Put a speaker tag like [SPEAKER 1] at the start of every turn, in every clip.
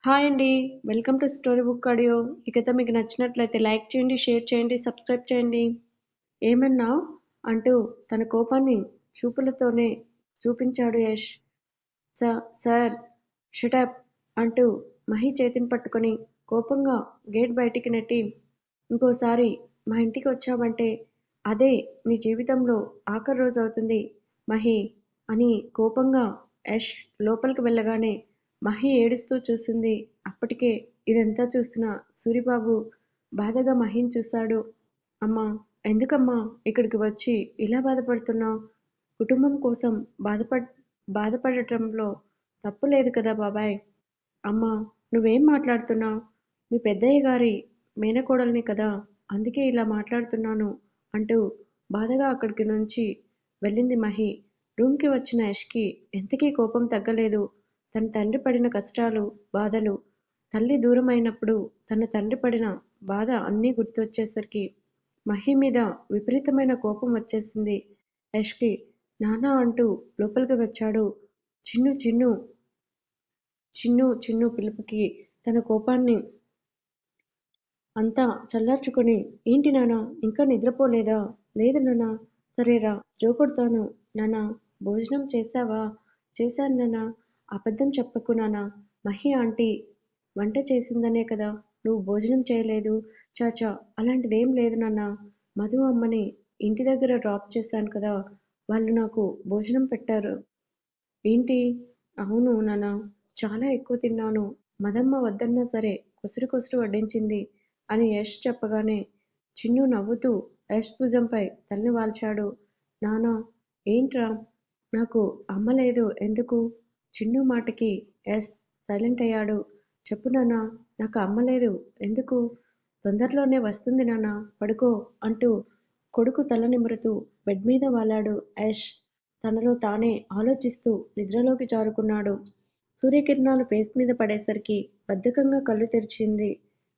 [SPEAKER 1] Hi అండి. Welcome to story book audio. ఈ కథ మీకు నచ్చినట్లయితే లైక్ చేయండి, షేర్ చేయండి, సబ్స్క్రైబ్ చేయండి. ఏమన్నావ్? అంటూ తన కోపాన్ని చూపులతోనే చూపించాడు యష్. సార్ షటప్ అంటూ మహి చేతిని పట్టుకొని కోపంగా గేట్ బయటికి నెట్టి, ఇంకోసారి మా ఇంటికి వచ్చావంటే అదే నీ జీవితంలో ఆఖరి రోజు అవుతుంది మహి అని కోపంగా యష్ లోపలికి వెళ్ళగానే మహి ఏడుస్తూ చూసింది. అప్పటికే ఇదంతా చూసిన సూరిబాబు బాధగా మహిని చూశాడు. అమ్మా, ఎందుకమ్మా ఇక్కడికి వచ్చి ఇలా బాధపడుతున్నావు? కుటుంబం కోసం బాధపడటంలో తప్పు లేదు కదా బాబాయ్. అమ్మా, నువ్వేం మాట్లాడుతున్నావు? మీ పెద్దయ్య గారి మేనకోడల్ని కదా, అందుకే ఇలా మాట్లాడుతున్నాను అంటూ బాధగా అక్కడికి నుంచి వెళ్ళింది మహి. రూమ్కి వచ్చిన యష్కి ఎంతకీ కోపం తగ్గలేదు. తన తండ్రి పడిన కష్టాలు, బాధలు, తల్లి దూరమైనప్పుడు తన తండ్రి పడిన బాధ అన్నీ గుర్తొచ్చేసరికి మహి మీద విపరీతమైన కోపం వచ్చేసింది యష్కి. నానా అంటూ లోపలికి వచ్చాడు. చిన్ను చిన్ను చిన్ను చిన్ను పిలుపుకి తన కోపాన్ని అంతా చల్లార్చుకొని, ఏంటి నాన్నా, ఇంకా నిద్రపోలేదా? లేదు నాన్నా. సరేరా, జోకొడతాను. నాన్నా, భోజనం చేశావా? చేశాను నాన్నా. అబద్ధం చెప్పకు నాన్నా. మహి ఆంటీ వంట చేసిందనే కదా నువ్వు భోజనం చేయలేదు. చాచా, అలాంటిదేం లేదు నాన్నా. మధు అమ్మని ఇంటి దగ్గర డ్రాప్ చేశాను కదా, వాళ్ళు నాకు భోజనం పెట్టారు. ఏంటి? అవును నాన్నా, చాలా ఎక్కువ తిన్నాను. మదమ్మ వద్దన్నా సరే కొసరు కొసరు వడ్డించింది అని యష్ చెప్పగానే చిన్ను నవ్వుతూ యష్ భుజంపై తలని వాల్చాడు. నాన్నా, ఏంట్రా? నాకు అమ్మ లేదు ఎందుకు? చిన్ను మాటకి యష్ సైలెంట్ అయ్యాడు. చెప్పు నాన్నా, నాకు అమ్మ లేదు ఎందుకు? తొందరలోనే వస్తుంది నాన్నా, పడుకో అంటూ కొడుకు తల నిమురుతూ బెడ్ మీద వాలాడు యష్. తనలో తానే ఆలోచిస్తూ నిద్రలోకి జారుకున్నాడు. సూర్యకిరణాలు ఫేస్ మీద పడేసరికి బద్ధకంగా కళ్ళు తెరిచింది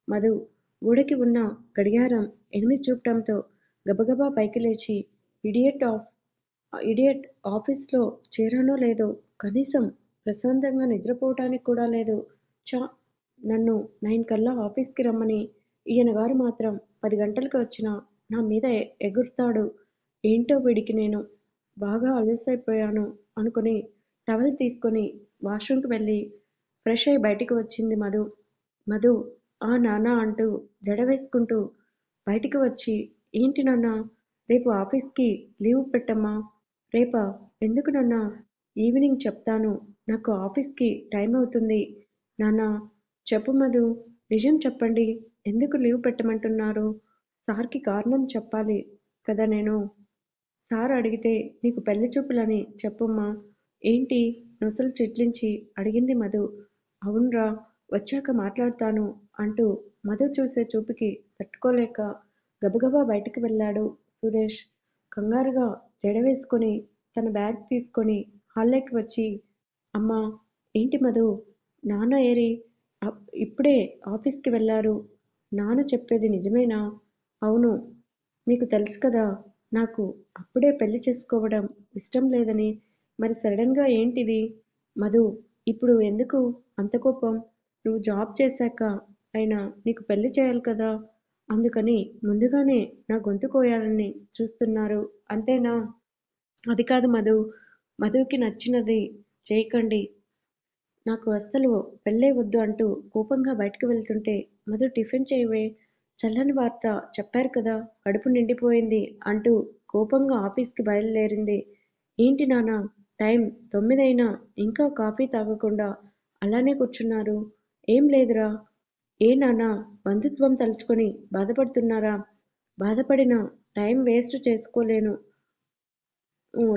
[SPEAKER 1] మధు. గోడకి ఉన్న గడియారం 8 చూపటంతో గబగబా పైకి లేచి, ఇడియట్, ఆఫీస్లో చేరానో లేదో, కనీసం ప్రశాంతంగా నిద్రపోవటానికి కూడా లేదు. ఛ! నన్ను 9 కల్లా ఆఫీస్కి రమ్మని ఈయనగారు మాత్రం 10 గంటలకి వచ్చినా నా మీద ఎగురుతాడు. ఏంటో వీడికి, నేను బాగా అలసైపోయాను అనుకుని టవల్ తీసుకొని వాష్రూమ్కి వెళ్ళి ఫ్రెష్ అయి బయటికి వచ్చింది మధు. మధు ఆ నాన్న అంటూ జడ వేసుకుంటూ బయటికి వచ్చి, ఏంటి నాన్నా, రేపు ఆఫీస్కి లీవ్ పెట్టమ్మా. రేపా? ఎందుకు నాన్నా? ఈవినింగ్ చెప్తాను. నాకు ఆఫీస్కి టైం అవుతుంది. నాన్నా, చెప్పు మధు, నిజం చెప్పండి. ఎందుకు లీవ్ పెట్టమంటున్నారు? సార్కి కారణం చెప్పాలి కదా నేను. సార్ అడిగితే నీకు పెళ్లి చూపులని చెప్పుమ్మా. ఏంటి? నొసలు చిట్లించి అడిగింది మధు. అవున్రా, వచ్చాక మాట్లాడతాను అంటూ మధు చూసే చూపుకి తట్టుకోలేక గబగబా బయటికి వెళ్ళాడు సురేష్. కంగారుగా జడ వేసుకొని తన బ్యాగ్ తీసుకొని హాల్లోకి వచ్చి, అమ్మా, ఏంటి మధు, నాన్న ఏరి? ఇప్పుడే ఆఫీస్కి వెళ్ళారు. నాన్న చెప్పేది నిజమేనా? అవును, మీకు తెలుసు కదా, నాకు అప్పుడే పెళ్లి చేసుకోవడం ఇష్టం లేదని. మరి సడన్గా ఏంటిది? మధు, ఇప్పుడు ఎందుకు అంత కోపం? నువ్వు జాబ్ చేశాక అయినా నీకు పెళ్లి చేయాలి కదా, అందుకని ముందుగానే నా గొంతు కోయాలని చూస్తున్నారు అంతేనా? అది కాదు మధు. మధుకి నచ్చినది చేయకండి. నాకు అస్సలు పెళ్ళే వద్దు అంటూ కోపంగా బయటకు వెళ్తుంటే, మధు టిఫిన్ చేయవే, చల్లని వార్త చెప్పారు కదా, కడుపు నిండిపోయింది అంటూ కోపంగా ఆఫీస్కి బయలుదేరింది. ఏంటి నాన్న, టైం 9 అయినా ఇంకా కాఫీ తాగకుండా అలానే కూర్చున్నారు? ఏం లేదురా. ఏ నాన్న, బంధుత్వం తలుచుకొని బాధపడుతున్నారా? బాధపడిన టైం వేస్ట్ చేసుకోలేను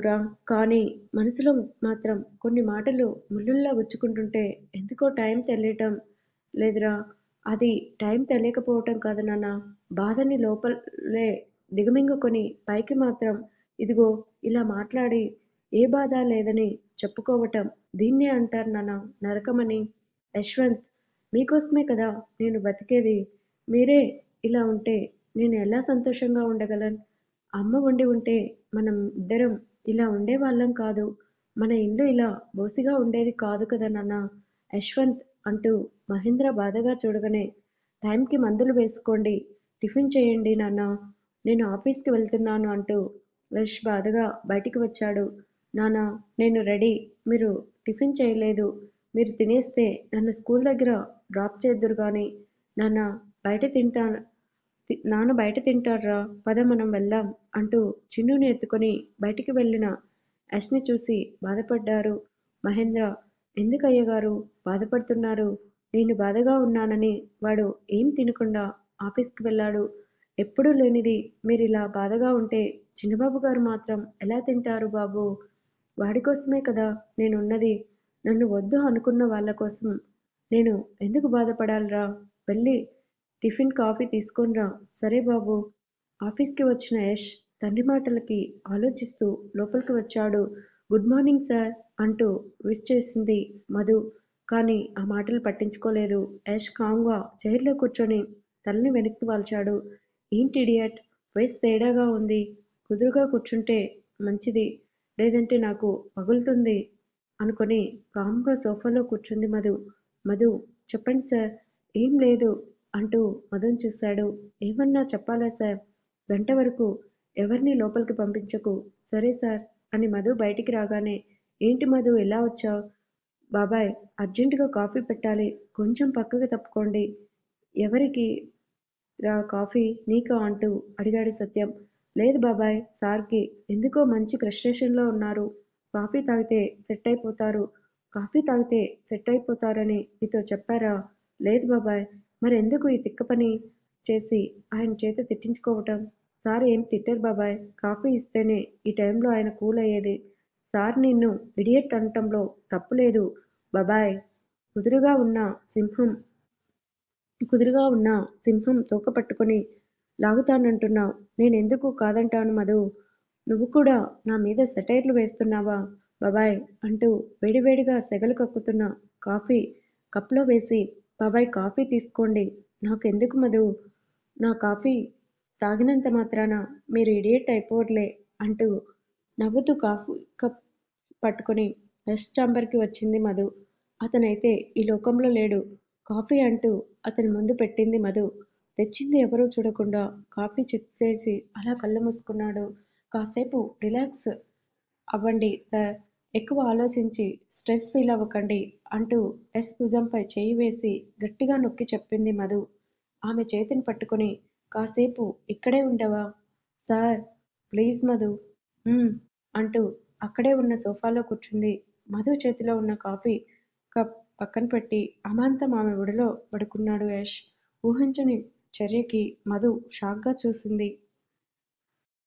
[SPEAKER 1] రా, కానీ మనసులో మాత్రం కొన్ని మాటలు ముళ్ళుల్లా గుచ్చుకుంటుంటే ఎందుకో టైం తెలియటం లేదురా. అది టైం తెలియకపోవటం కాదు నాన్న, బాధని లోపలే దిగమింగుకొని పైకి మాత్రం ఇదిగో ఇలా మాట్లాడి ఏ బాధ లేదని చెప్పుకోవటం, దీన్నే అంటారు నాన్న నరకమని. యశ్వంత్, మీకోసమే కదా నేను బతికేది. మీరే ఇలా ఉంటే నేను ఎలా సంతోషంగా ఉండగలను? అమ్మ ఉండి ఉంటే మనం ఇద్దరం ఇలా ఉండేవాళ్ళం కాదు. మన ఇల్లు ఇలా బోసిగా ఉండేది కాదు కదా నాన్న. యశ్వంత్ అంటూ మహేంద్ర బాధగా చూడగానే టైంకి మందులు వేసుకోండి, టిఫిన్ చేయండి నాన్న, నేను ఆఫీస్కి వెళ్తున్నాను అంటూ యష్ బాధగా బయటికి వచ్చాడు. నాన్న, నేను రెడీ, మీరు టిఫిన్ చేయలేదు, మీరు తినేస్తే నన్ను స్కూల్ దగ్గర డ్రాప్ చేద్దురు గాని నాన్న, బయట తింటాను, నాన్న బయట తింటాడ్రా, పద మనం వెళ్దాం అంటూ చిన్నుని ఎత్తుకొని బయటికి వెళ్ళిన యష్ని చూసి బాధపడ్డారు మహేంద్ర. ఎందుకు అయ్యగారు బాధపడుతున్నారు? నేను బాధగా ఉన్నానని వాడు ఏం తినకుండా ఆఫీస్కి వెళ్ళాడు. ఎప్పుడూ లేనిది మీరిలా బాధగా ఉంటే చిన్నబాబు గారు మాత్రం ఎలా తింటారు బాబూ? వాడి కోసమే కదా నేనున్నది. నన్ను వద్దు అనుకున్న వాళ్ళ కోసం నేను ఎందుకు బాధపడాలిరా? వెళ్ళి టిఫిన్ కాఫీ తీసుకొనిరా. సరే బాబూ. ఆఫీస్కి వచ్చిన యష్ తండ్రి మాటలకి ఆలోచిస్తూ లోపలికి వచ్చాడు. గుడ్ మార్నింగ్ సార్ అంటూ విష్ చేసింది మధు. కానీ ఆ మాటలు పట్టించుకోలేదు. యష్ కామ్గా చైర్లో కూర్చొని తలని వెనక్కి వాల్చాడు. ఏంటి ఇడియట్, వాయిస్ తేడాగా ఉంది. కుదురుగా కూర్చుంటే మంచిది, లేదంటే నాకు పగులుతుంది అనుకొని కామ్గా సోఫాలో కూర్చుంది మధు. మధు, చెప్పండి సార్. ఏం లేదు అంటూ మధుని చూశాడు. ఏమన్నా చెప్పాలా సార్? గంట వరకు ఎవరిని లోపలికి పంపించకు. సరే సార్ అని మధు బయటికి రాగానే, ఏంటి మధు ఎలా వచ్చావు? బాబాయ్ అర్జెంటుగా కాఫీ పెట్టాలి, కొంచెం పక్కకి తప్పుకోండి. ఎవరికి రా కాఫీ? నీకా అంటూ అడిగాడు సత్యం. లేదు బాబాయ్, సార్కి. ఎందుకో మంచి ఫ్రస్ట్రేషన్లో ఉన్నారు. కాఫీ తాగితే సెట్ అయిపోతారు, కాఫీ తాగితే సెట్ అయిపోతారని మీతో చెప్పారా? లేదు బాబాయ్. మరెందుకు ఈ తిక్క పని చేసి ఆయన చేత తిట్టించుకోవటం? సార్ ఏం తిట్టరు బాబాయ్, కాఫీ ఇస్తేనే ఈ టైంలో ఆయన కూల్ అయ్యేది. సార్ నిన్ను ఇడియట్ అనటంలో తప్పు లేదు బాబాయ్. కుదురుగా ఉన్న సింహం కుదురుగా ఉన్న సింహం తోక పట్టుకొని లాగుతానంటున్నావు. నేనెందుకు కాదంటాను మధు. నువ్వు కూడా నా మీద సెటైర్లు వేస్తున్నావా బాబాయ్ అంటూ వేడివేడిగా సెగలు కక్కుతున్న కాఫీ కప్లో వేసి, బాబాయ్ కాఫీ తీసుకోండి. నాకెందుకు మధు, నా కాఫీ తాగినంత మాత్రాన మీరు ఇడియట్ అయిపోర్లే అంటూ నవ్వుతూ కాఫీ కప్ పట్టుకొని యష్ ఛాంబర్కి వచ్చింది మధు. అతనైతే ఈ లోకంలో లేడు. కాఫీ అంటూ అతని ముందు పెట్టింది మధు. తెచ్చింది ఎవరూ చూడకుండా కాఫీ చిప్పేసి అలా కళ్ళు మూసుకున్నాడు. కాసేపు రిలాక్స్ అవ్వండి సార్, ఎక్కువ ఆలోచించి స్ట్రెస్ ఫీల్ అవ్వకండి అంటూ యష్ భుజంపై చేయి వేసి గట్టిగా నొక్కి చెప్పింది మధు. ఆమె చేతిని పట్టుకొని, కాసేపు ఇక్కడే ఉండవా సార్? ప్లీజ్ మధు. "ఉమ్" అంటూ అక్కడే ఉన్న సోఫాలో కూర్చుంది. మధు చేతిలో ఉన్న కాఫీ కప్ పక్కన పెట్టి అమాంతం ఆమె ఒడిలో పడుకున్నాడు యష్. ఊహించని చర్యకి మధు షాక్గా చూసింది.